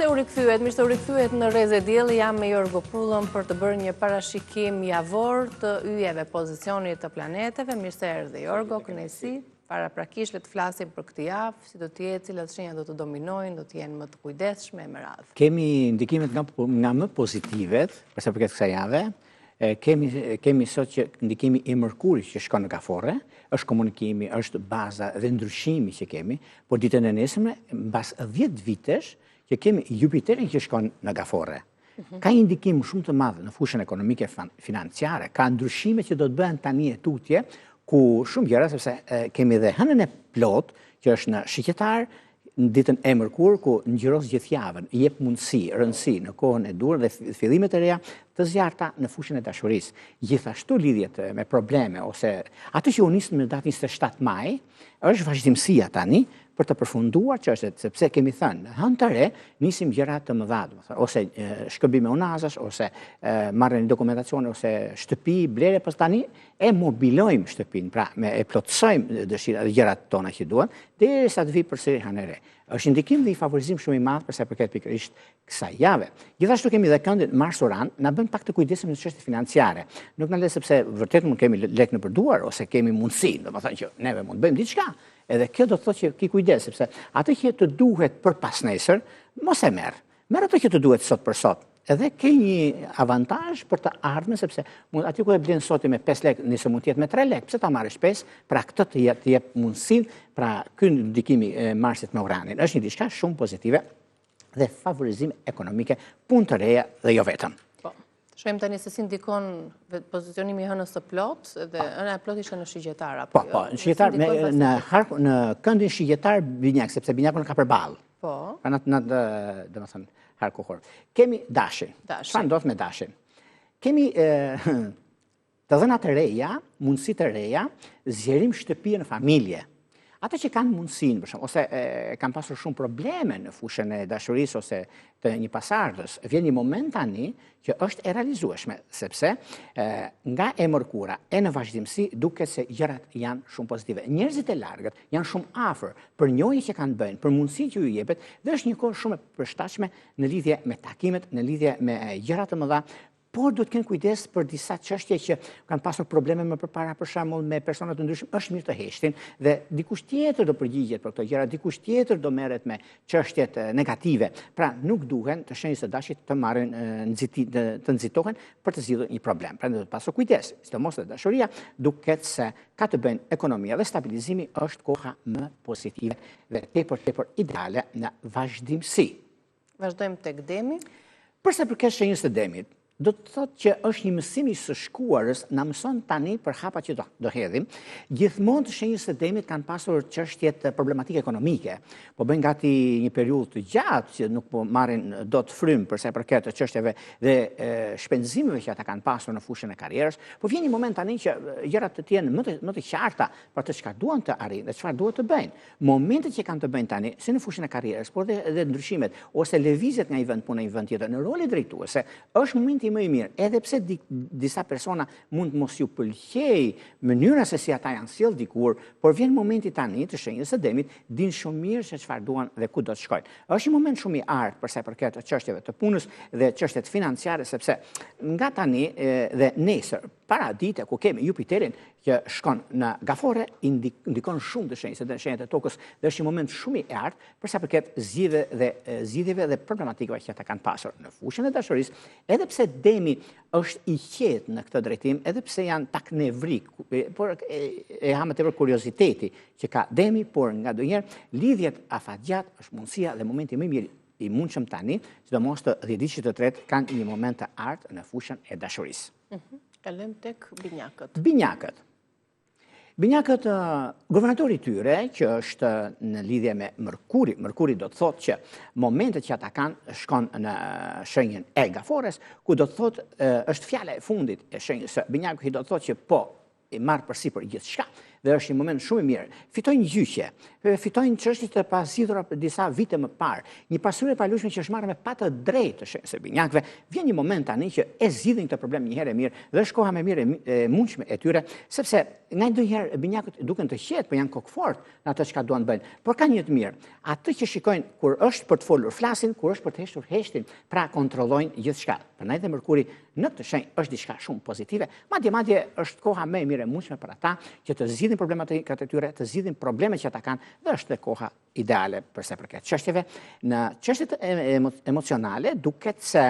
u rikëthyet në Reze Dielli, jam me Jorgo Pullën për të bërë një parashikim javor të yjeve pozicionit të planeteve. Mirë se erdhe Jorgo, kënaqësi. Paraprakisht le të flasim për këtë javë, si do të jetë, cilat shenja do të dominojnë, do të jenë më të kujdesshme me radhë. Kemi ndikimet nga më pozitivet, për sa përket kësaj jave. Kemi sot që ndikimi i Mërkurit që shkon në gafore, është komunikimi, është baza dhe ndryshimi që kemi, por ditën e nesërme, mbas 10 vitesh, që kemi Jupiterin që shkon në gafore. Ka një ndikim shumë të madh në fushën ekonomike financiare, ka ndryshime që do të bëhen tani e tutje, ku shumë gjëra, sepse kemi dhe hënën e plot, që është në shiqetar, në ditën e Mërkur, ku ngjyros gjithë javën, jep mundësi, rëndësi në kohën e dur dhe fillimet e reja të zjarta në fushën e dashurisë. Gjithashtu lidhjet me probleme, ose atë që u nisën në datën 27 maj, është vazhdimësia tani, për të përfunduar çështjet, sepse kemi thënë, hënë të re, nisim gjëra të mëdha, ose shkëmbime unazash, ose marrën dokumentacione, ose shtëpi, blere, pas tani e mobilojmë shtëpinë, pra e plotësojmë dëshirat dhe gjërat tona që duan, derisa të vi përsëri hënë e re. Është ndikim dhe i favorizim shumë i madh për sa përket pikërisht kësaj jave. Gjithashtu kemi dhe këndin Mars-Uran, na bën pak të kujdesim në çështje financiare. Nuk na le sepse vërtet mund kemi lek në përduar ose kemi mundësi, domethënë që neve mund bëjmë diçka. Edhe kjo do të thotë që ki kujdes, sepse atë që të duhet për pas nesër, mos e merr. Merr atë që të duhet sot për sot. Edhe ke një avantazh për të ardhmen, sepse aty ku e blen sot me 5 lekë, nëse mund të jetë me 3 lekë, pse ta marrësh 5, pra këtë të jep mundësinë, pra ky ndikimi Marsit me Uranin është një diçka shumë pozitive dhe favorizim ekonomike, punë të reja dhe jo vetëm. Shohim tani se si ndikon pozicionimi i hënës së plot dhe hëna e plot ishte në shigjetar apo jo? Po, në shigjetar në këndin shigjetar Binjak, sepse Binjakun ka përballë. Po. Pra në domethënë harë kohor. Kemi dashin. Çfarë ndodh me dashin? Kemi të dhënat e reja, mundësi të reja, zgjerim shtëpie në familje. Ata që kanë mundësinë, për shembull, ose kanë pasur shumë probleme në fushën e dashurisë ose të një pasardhës, vjen një moment tani që është e realizueshme, sepse nga e Mërkura e në vazhdimsi duket se gjërat janë shumë pozitive. Njerëzit e largët janë shumë afër për njëjë që kanë bëjnë, për mundësinë që ju jepet, dhe është një kohë shumë e përshtatshme në lidhje me takimet, në lidhje me gjëra të mëdha. Por duhet të kenë kujdes për disa çështje që kanë pasur probleme më përpara, për shembull me persona të ndryshëm, është mirë të heshtin dhe dikush tjetër do përgjigjet për këto gjëra, dikush tjetër do merret me çështjet negative. Pra nuk duhen të shenjës së dashit të marrin të nxitohen për të zgjidhur një problem. Prandaj do të pasur kujdes, sidomos te dashuria, duket se ka të bëjnë ekonomia dhe stabilizimi është koha më pozitive dhe tepër ideale në vazhdimsi. Vazhdojmë tek demi. Përsa përket shenjës së demit, do të thotë që është një mësim i së shkuarës, na mëson tani për hapa që do hedhim. Gjithmonë të shenjës së demit kanë pasur çështjet problematike ekonomike. Po bëjnë gati një periudhë të gjatë që nuk po marrin dot frym për sa i përket çështjeve dhe shpenzimeve që ata kanë pasur në fushën e karrierës. Po vjen një moment tani që gjërat të jenë më të qarta për të çka duan të arrijnë dhe çfarë duhet të bëjnë. Momentet që kanë të bëjnë tani, si në fushën e karrierës, por edhe ndryshimet ose lëvizjet nga një vend punë në një vend tjetër në role drejtuese, është momenti më i mirë, edhe pse disa persona mund mos ju pëlqej mënyra se si ata janë sjell dikur, por vjen momenti tani të shenjës së demit, din shumë mirë se çfarë duan dhe ku do të shkojnë. Është një moment shumë i artë për sa i përket çështjeve të punës dhe çështjet financiare, sepse nga tani dhe nesër, para dite ku kemi Jupiterin që shkon në gafore, ndikon shumë të shenjat e tokës dhe është një moment shumë i artë për sa përket zgjidhjeve dhe problematikave që ata kanë pasur në fushën e dashurisë, edhe pse demi është i qetë në këtë drejtim, edhe pse janë pak nevrik, por e ha më tepër kurioziteti që ka demi, por ngadonjëherë lidhjet afatgjat është mundësia dhe momenti më i mirë i mundshëm tani, sidomos të 10 ditë të tretë kanë një moment të artë në fushën e dashurisë. Kalojmë tek Binjakët. Binjakët, guvernatori i tyre, që është në lidhje me Mërkuri do të thotë që momentet që ata kanë shkon në shenjën e gafores, ku do të thotë është fjala e fundit e shenjës së Binjakut, do të thotë që po i marr përsipër gjithçka dhe është një moment shumë i mirë. Fitojnë gjyqje, fitojnë çështje të pazgjidhura për disa vite më parë. Një pasuri e paluajtshme që është marrë me patë drejtë të shenjës së binjakëve, vjen një moment tani që e zgjidhin këtë problem një herë e mirë dhe është koha më mirë e mundshme e tyre, sepse ndonjëherë binjakët duken të qetë, por janë kokfort në atë çka duan bëjnë. Por ka një të mirë, atë që shikojnë kur është për të folur flasin, kur është për të heshtur heshtin, pra kontrollojnë gjithçka. Prandaj dhe Mërkuri në këtë shenjë është diçka shumë pozitive, madje është koha më e mirë e mundshme për ata që të zgjidhin problemat e tyre, të zgjidhin problemet që ata kanë dhe është koha ideale për sa përket çështjeve. Në çështjet emocionale duket se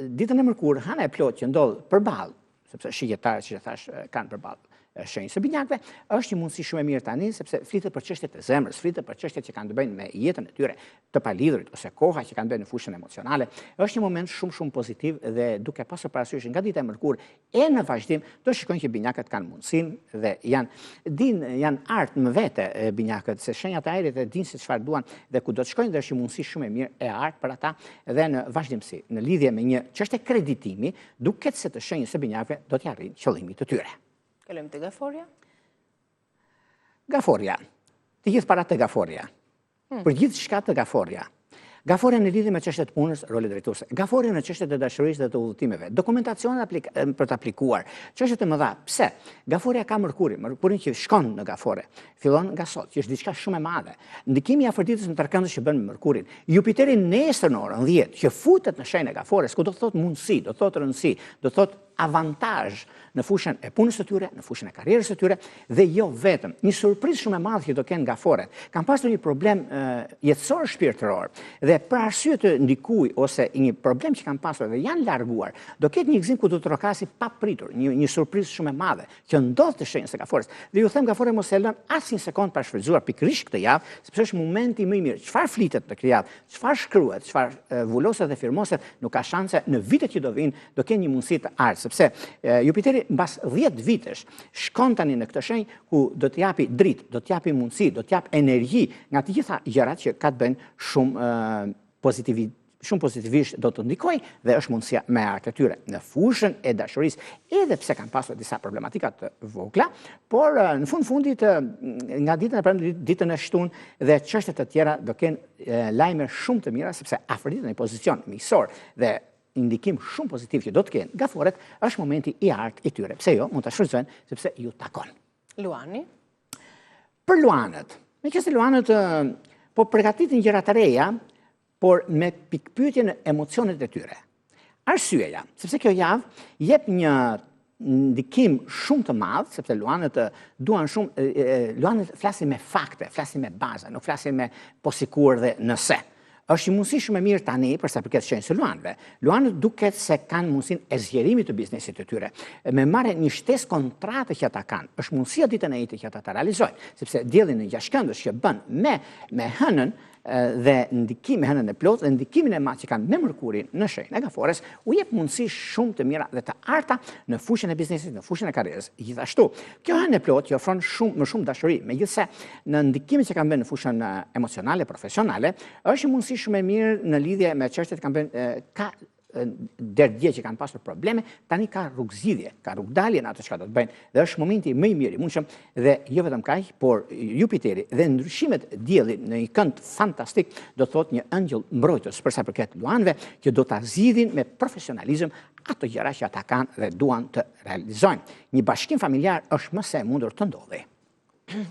ditën e Mërkur, hana e plot që ndodh përballë, sepse shigjetarët që thash kanë përballë shenjës së binjakëve, është një mundësi shumë e mirë tani, sepse flitet për çështjet e zemrës, flitet për çështjet që kanë të bëjnë me jetën e tyre të palidhurit, ose koha që kanë bënë në fushën emocionale. Është një moment shumë pozitiv dhe duke pasur parasysh nga dita e Mërkur e në vazhdim, do shikojnë që binjakët kanë mundësinë dhe janë artë më vete binjakët, se shenjat e ajrit e dinë se çfarë duan dhe ku do të shkojnë dhe është një mundësi shumë e mirë e artë për ata dhe në vazhdimsi, në lidhje me një çështje kreditimi, duket se të shenjës së binjakëve do të arrijnë qëllimin e tyre. Kalojmë te Gaforia. Gaforia. Të gjithë parat të Gaforia. Për gjithë shka të Gaforia. Gaforia në lidhje me çështjet e punës, roli drejtuese. Gaforia në çështjet e dashurisë dhe të udhëtimeve. Dokumentacione për të aplikuar. Çështjet e mëdha. Pse? Gaforia ka Mërkurin që shkon në Gafore. Fillon nga sot, që është diçka shumë e madhe. Ndikimi i afërditës në tërkëndës që bën me Mërkurin. Jupiteri nesër në orën 10 që futet në shenjën e Gafores, ku do të thotë mundësi, do të thotë rëndësi, do të thotë avantazh në fushën e punës së tyre, në fushën e karrierës së tyre dhe jo vetëm. Një surprizë shumë e madhe që do kenë Gaforet. Kanë pasur një problem jetësor shpirtëror dhe për arsye të ndikuj ose një problem që kanë pasur dhe janë larguar, do ketë një gëzim ku do të rokasi pa pritur, një surprizë shumë e madhe që ndodh të shenjës së Gafores. Dhe ju them Gafore mos e lën as një sekond pa shfrytzuar pikërisht këtë javë, sepse është momenti më i mirë. Çfarë flitet në këtë javë, çfarë shkruhet, çfarë vuloset dhe firmoset, nuk ka shanse në vitet që do vinë, do kenë një mundësi të ardhë, sepse Jupiteri mbas 10 vitesh shkon tani në këtë shenjë ku do të japi dritë, do të japi mundësi, do të japi energji nga të gjitha gjërat që ka të bëjnë shumë pozitivisht do të ndikoj dhe është mundësia me artë e tyre në fushën e dashurisë, edhe pse kanë pasur disa problematika të vogla, por në fundit nga ditën e shtunë dhe çështjet e tjera do kenë lajme shumë të mira sepse afëriten në pozicion miqësor dhe indikim shumë pozitiv që do të kenë Gaforet, është momenti i artë i tyre. Pse jo, mund të shfrytëzojnë sepse ju takon. Luani? Për Luanët, meqense Luanët po përgatitin gjëra të reja, por me pikpyetje në emocionet e tyre. Arsyeja, sepse kjo javë jep një ndikim shumë të madh, sepse Luanët duan shumë, Luanët flasin me fakte, flasin me baza, nuk flasin me po sikur dhe nëse. Është një mundësi shumë e mirë tani për sa përket shenjës së Luanëve. Luanët duket se kanë mundësinë e zgjerimit të biznesit të tyre. Me marrë një shtesë kontrate që ata kanë, është mundësia ditën e ditë që ata ta realizojnë, sepse dielli në gjashtkëndës që bën me hënën dhe ndikimin e hënën e plotë dhe ndikimin e madh që kanë me Mërkurin në shenjën e Gafores, u jep mundësi shumë të mira dhe të arta në fushën e biznesit, në fushën e karrierës. Gjithashtu, kjo hënë e plotë që ofron më shumë dashuri, megjithse në ndikimin që kanë bën në fushën emocionale, profesionale, është një mundësi shumë e mirë në lidhje me çështjet që kanë bën derdhje që kanë pasur probleme, tani ka rrugëzidhje, ka rrugdalje në ato çka do të bëjnë dhe është momenti më i mirë i mundshëm dhe jo vetëm kaq, por Jupiteri dhe ndryshimet e diellit në një kënd fantastik do të thotë një ëngjëll mbrojtës për sa përket Luanëve që do ta zgjidhin me profesionalizëm ato gjëra që ata kanë dhe duan të realizojnë. Një bashkim familjar është më se e mundur të ndodhi.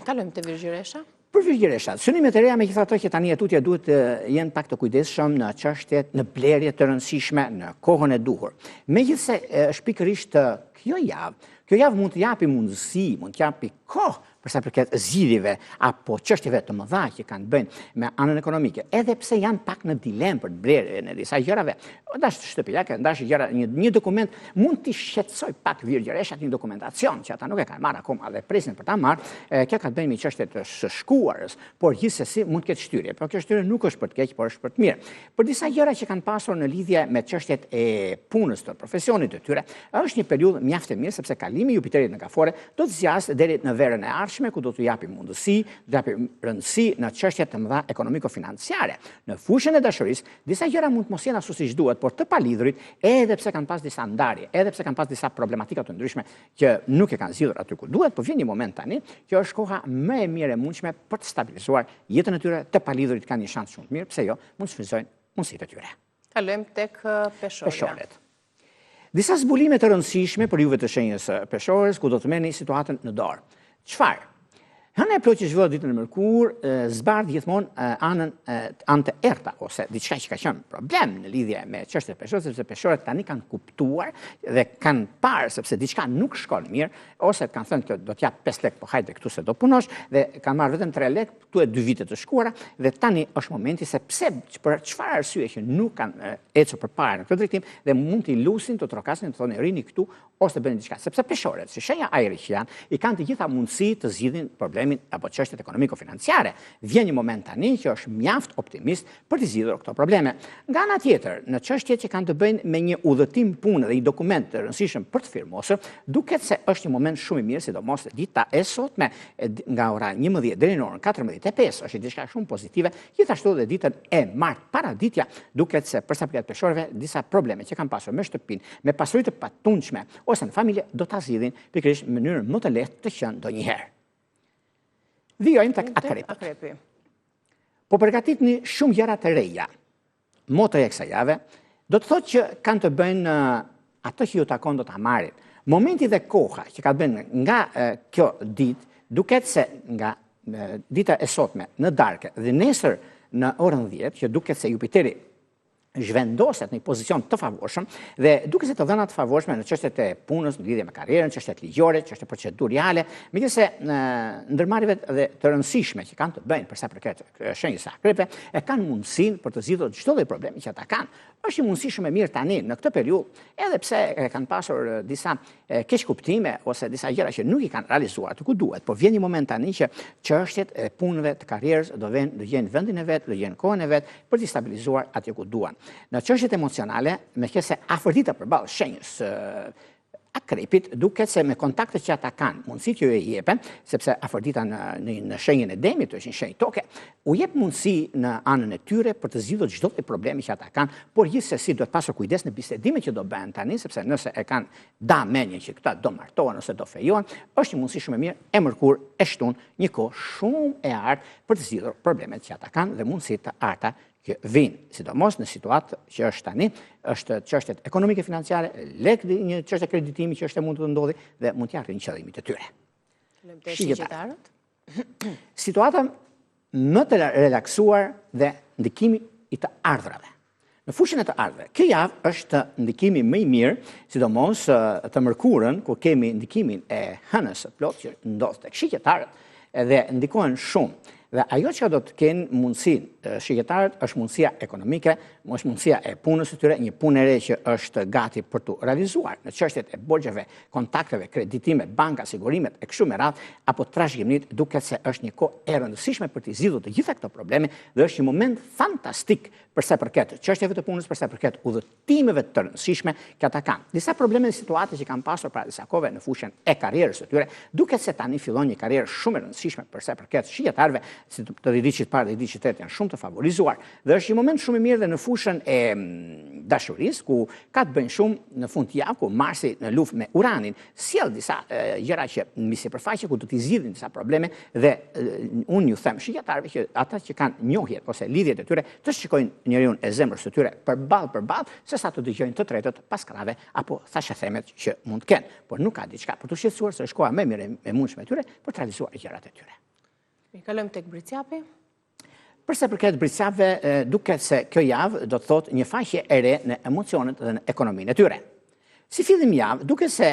Kalojmë te Virgjëresha. Për Virgjëreshat, synimet e reja megjithatë që tani tutje duhet të jenë pak të kujdesshëm në çështjet, në blerje të rëndësishme, në kohën e duhur. Megjithse është pikërisht kjo javë mund të japi mundësi, mund të japi kohë për sa përket zgjidhjeve apo çështjeve të mëdha që kanë bëjnë me anën ekonomike, edhe pse janë pak në dilemë për të blerje në disa gjërave, dash shtëpiake, dash gjëra, një dokument mund t'i shqetësoj pak Virgjëreshat një dokumentacion që ata nuk e kanë marrë akoma dhe presin për ta marrë, kjo ka të bëjë me çështjet së shkuarës, por gjithsesi mund të ketë shtyrje, por kjo shtyrje nuk është për të keq, por është për të mirë. Për disa gjëra që kanë pasur në lidhje me çështjet e punës të profesionit të tyre, është një periudhë mjaft e mirë sepse kalimi i Jupiterit në Gafore do të zgjasë deri në verën e ardhshme ku do t'u japi mundësi, do t'u japi rëndësi në çështjet të mëdha ekonomiko-financiare. Në fushën e dashurisë, disa gjëra mund të mos jenë ashtu siç duhet, por të palidhurit, edhe pse kanë pas disa ndarje, edhe pse kanë pas disa problematika të ndryshme që nuk e kanë zgjidhur aty ku duhet, por vjen një moment tani që është koha më e mirë e mundshme për të stabilizuar jetën e tyre. Të palidhurit kanë një shans shumë të mirë, pse jo, mund të shfrytëzojnë mundësitë e tyre. Kalojmë tek peshorja. Disa zbulime të rëndësishme për juve të shenjës peshores, ku do të merrni situatën në dorë. Çfarë? Hëna e plotë që zhvillohet ditën e mërkur, zbardh gjithmonë anë të errta, ose diçka që ka qenë problem në lidhje me çështjet peshore, sepse peshorët tani kanë kuptuar dhe kanë parë sepse diçka nuk shkon mirë, ose kanë thënë që do t'jap 5 lekë, po hajde këtu se do punosh, dhe kanë marrë vetëm 3 lekë, këtu e 2 vite të shkuara, dhe tani është momenti se pse, për çfarë arsye që nuk kanë ecur përpara në këtë drejtim dhe mund t'i lusin, të trokasin, të thonë rini këtu ose të bëni diçka, sepse peshorët, si shenja ajri që janë, i kanë të gjitha mundësi të zgjidhin problemin apo çështjet ekonomiko-financiare. Vjen një moment tani që është mjaft optimist për të zgjidhur këto probleme. Nga ana tjetër, në çështjet që kanë të bëjnë me një udhëtim pune dhe një dokument të rëndësishëm për të firmosur, duket se është një moment shumë i mirë, sidomos dita e sotme nga ora 11 deri në orën 14:05, është diçka shumë pozitive. Gjithashtu dhe ditën e martë paraditja, duket se për sa përket peshorëve, disa probleme që kanë pasur me shtëpinë, me pasuri të patundshme ose në familje do ta zgjidhin pikërisht në mënyrë më të lehtë të qenë ndonjëherë. Vijojmë tek akrepi. Po përgatitni shumë gjëra të reja. Motoja e kësaj jave do të thotë që kanë të bëjnë ato që ju takon do ta marrin. Momenti dhe koha që ka të bëjnë nga kjo ditë, duket se nga dita e sotme në darkë dhe nesër në orën 10, që duket se Jupiteri zhvendoset në një pozicion të favorshëm dhe duke se të dhëna të favorshme në çështjet e punës, në lidhje me karrierën, çështjet ligjore, çështjet procedurale, megjithëse ndërmarrjeve dhe të rëndësishme që kanë të bëjnë për sa përket shenjës së akrepëve, e kanë mundësinë për të zgjidhur çdo lloj problemi që ata kanë. Është një mundësi shumë e mirë tani në këtë periudhë, edhe pse kanë pasur disa keq kuptime ose disa gjëra që nuk i kanë realizuar atë ku duhet, por vjen një moment tani që çështjet e punëve të karrierës do gjejnë vendin e vet, do gjejnë kohën e vet për të stabilizuar atje ku duan. Në çështjet emocionale, meqense afërdita përballë shenjës akrepit, duket se me kontaktet që ata kanë, mundësitë që ju e jepen, sepse afërdita në shenjën e demit, është një shenjë toke, u jep mundësi në anën e tyre për të zgjidhur çdo lloj problemi që ata kanë, por gjithsesi duhet pasur kujdes në bisedimet që do bëhen tani, sepse nëse e kanë damenjen që këta do martohen ose do fejohen, është një mundësi shumë e mirë e mërkur e shtun, një kohë shumë e artë për të zgjidhur problemet që ata kanë dhe mundësitë të arta që vinë, sidomos në situatë që është tani, është çështjet ekonomike financiare, një çështje kreditimi që është e mund të ndodhi dhe mund të arrijnë qëllimit të tyre. Shigjetarët? Situata më të relaksuar dhe ndikimi i të ardhrave. Në fushën e të ardhrave, kjo javë është ndikimi më i mirë, sidomos të mërkurën, ku kemi ndikimin e hënës së plotë që ndodh tek shigjetarët dhe ndikohen shumë. Dhe ajo që do të kenë mundësinë shigjetarët është mundësia ekonomike, është mundësia e punës së tyre, një punë e re që është gati për të realizuar në çështjet e borxheve, kontakteve, kreditimet, banka, sigurimet e kështu me radhë, apo trashëgimit, duket se është një kohë e rëndësishme për të zgjidhur të gjitha këto probleme dhe është një moment fantastik për sa përket çështjeve të punës, për sa përket udhëtimeve të rëndësishme që ata kanë. Disa probleme dhe situata që kanë pasur para disa kohëve në fushën e karrierës së tyre, duket se tani fillon një karrierë shumë e rëndësishme për sa përket shigjetarëve, si të editit parë dhe editit tretë janë shumë të favorizuar dhe është një moment shumë i mirë dhe në fushën e dashurisë ku ka të bëjnë shumë në fund të javë ku Marsi në luftë me Uranin sjell disa gjëra që mbi sipërfaqe ku do t'i zgjidhin disa probleme dhe unë ju them shigjetarëve që ata që kanë njohjet ose lidhjet e tyre të shikojnë njeriu e zemrës së tyre përballë sesa të dëgjojnë të tretët pas krave apo thashë themet që mund të kenë, por nuk ka diçka për të shqetësuar se është koha më mirë e mundshme e tyre për të realizuar gjërat e tyre. Kalojmë tek Britsjapi. Përsa përket Britsjapëve, duket se kjo javë do të thotë një faqe e re në emocionet dhe në ekonominë e tyre. Si fillim javë, duket se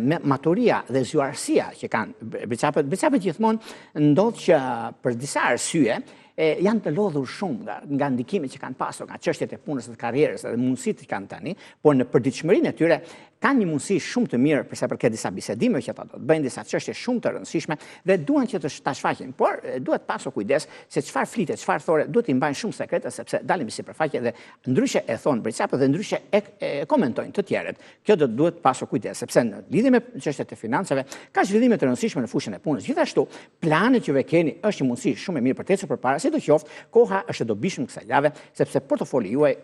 me maturia dhe zgjuarësia që kanë Britsjapët gjithmonë ndodh që për disa arsye janë të lodhur shumë nga ndikimet që kanë pasur, nga çështjet e punës dhe të karrierës dhe mundësitë që kanë tani, por në përditshmërinë e tyre kanë një mundësi shumë të mirë përsa përket disa bisedime që ata do të bëjnë, disa çështje shumë të rëndësishme dhe duan që ta shfaqin, por duhet pasur kujdes se çfarë flitet, çfarë thoret, duhet i mbajnë shumë sekrete sepse dalin në sipërfaqe dhe ndryshe e thon britsapët dhe ndryshe e komentojnë të tjerët. Kjo duhet pasur kujdes sepse në lidhje me çështjet e financave ka zhvillime të rëndësishme në fushën e punës. Gjithashtu, planet që keni është një mundësi shumë e mirë për të ecur përpara, sidoqoftë koha është e dobishme kësaj jave sepse portofoli juaj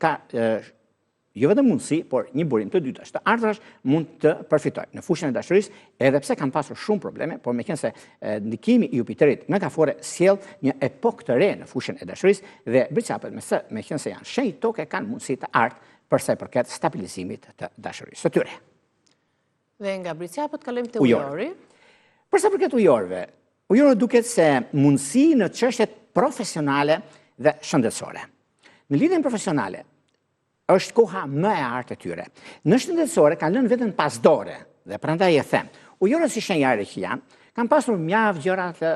ka jo vetëm mundësi, por një burim të dytë është të ardhrash mund të përfitojë. Në fushën e dashurisë, edhe pse kanë pasur shumë probleme, por meqense ndikimi i Jupiterit në Kafore sjell një epokë të re në fushën e dashurisë dhe britsapët meqense janë shenjë toke kanë mundësi të ardhë për sa i përket stabilizimit të dashurisë së tyre. Dhe nga britsapët kalojmë te ujori. Për sa përket ujorëve, ujorët duket se mundësi në çështjet profesionale dhe shëndetësore. Në lidhjen profesionale, është koha më e artë e tyre. Në shëndetësore kanë lënë vetëm pas dore, dhe prandaj e them. Ujorët si shenjare që janë, kanë pasur mjaft gjëra të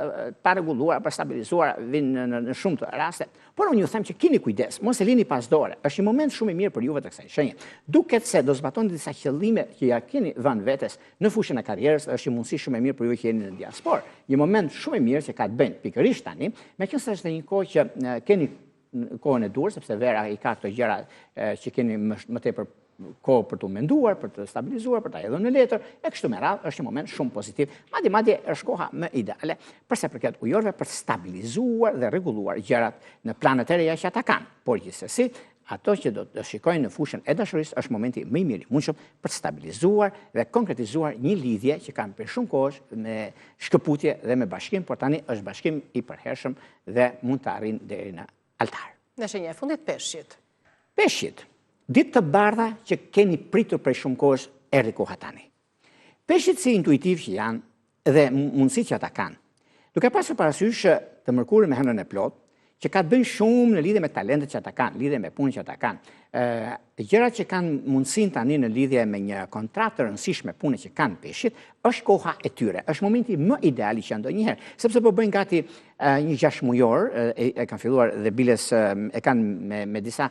parregulluara, për stabilizuara në shumë të raste, por unë ju them që keni kujdes, mos e lini pas dore. Është një moment shumë i mirë për juve të kësaj shenje. Duket se do zbatoni disa qëllime që ja keni vënë vetes në fushën e karrierës, është një mundësi shumë e mirë për ju që jeni në diasporë. Një moment shumë i mirë që ka të bëjë pikërisht tani, meqense është një kohë që keni kohën e dur, sepse vera i ka këto gjëra që keni më tepër kohë për të menduar, për të stabilizuar, për ta hedhur në letër, e kështu me radhë është një moment shumë pozitiv. Madje është koha më ideale për sa përket ujorëve për të stabilizuar dhe rregulluar gjërat në planet e reja që ata kanë. Por gjithsesi, ato që do të shikojnë në fushën e dashurisë është momenti më i mirë i mundshëm për të stabilizuar dhe konkretizuar një lidhje që kanë për shumë kohë me shkëputje dhe me bashkim, por tani është bashkim i përhershëm dhe mund të arrijnë deri në altar. Në shenja e fundit peshqit. Peshqit, ditë të bardha që keni pritur prej shumë kohësh erdhi koha tani. Peshqit si intuitiv që janë dhe mundësitë që ata kanë, duke pasur parasysh të Mërkurin me hënën e plotë, që ka të bëjnë shumë në lidhje me talentet që ata kanë, lidhje me punën që ata kanë. Gjërat që kanë mundësinë tani në lidhje me një kontratë të rëndësishme pune që kanë peshqit, është koha e tyre, është momenti më ideal që ndonjëherë, sepse po bëjnë gati një 6 mujor, e kanë filluar dhe biles e kanë me disa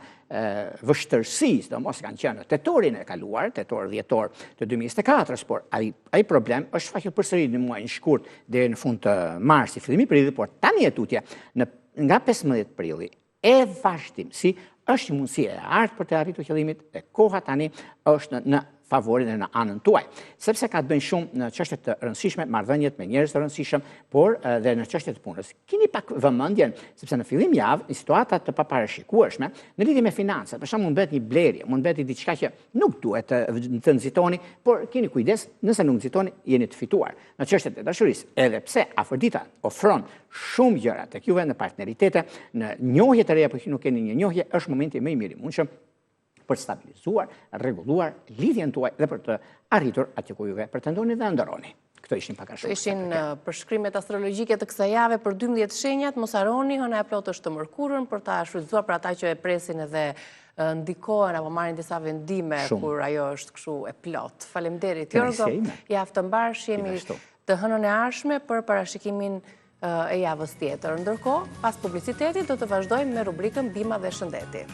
vështërsi, sidomos kanë qenë në tetorin e kaluar, tetor dhjetor të 2024, por ai problem është shfaqur përsëri në muajin shkurt deri në fund të marsit, fillimi i prillit, por tani e tutje nga 15 prilli e vazhdimsi është një mundësi e artë për të arritur qëllimit dhe koha tani është në favorin e në anën tuaj. Sepse ka të bëjnë shumë në çështje të rëndësishme, marrëdhëniet me njerëz të rëndësishëm, por dhe në çështje të punës. Keni pak vëmendjen, sepse në fillim javë, në situata të paparashikueshme, në lidhje me financat, për shembull mund bëhet një blerje, mund bëhet diçka që nuk duhet të nxitoni, por keni kujdes, nëse nuk nxitoni, jeni të fituar. Në çështjet e dashurisë, edhe pse Afrodita ofron shumë gjëra tek juve në partneritete, në njohje të reja, por që nuk keni një njohje, është momenti më i mirë i mundshëm për të stabilizuar, rregulluar lidhjen tuaj dhe për të arritur atë ku juve pretendoni dhe ndëroni. Këto ishin pak a shumë. Këto ishin përshkrimet astrologjike të kësaj jave për 12 shenjat. Mos harroni, hëna e plotë është të Mërkurën për ta shfrytzuar për ata që e presin edhe ndikohen apo marrin disa vendime kur ajo është kështu e plot. Faleminderit Jorgo. Javë të mbarë, jemi të hënën e ardhshme për parashikimin e javës tjetër. Ndërkohë, pas publicitetit do të vazhdojmë me rubrikën Bima dhe Shëndeti.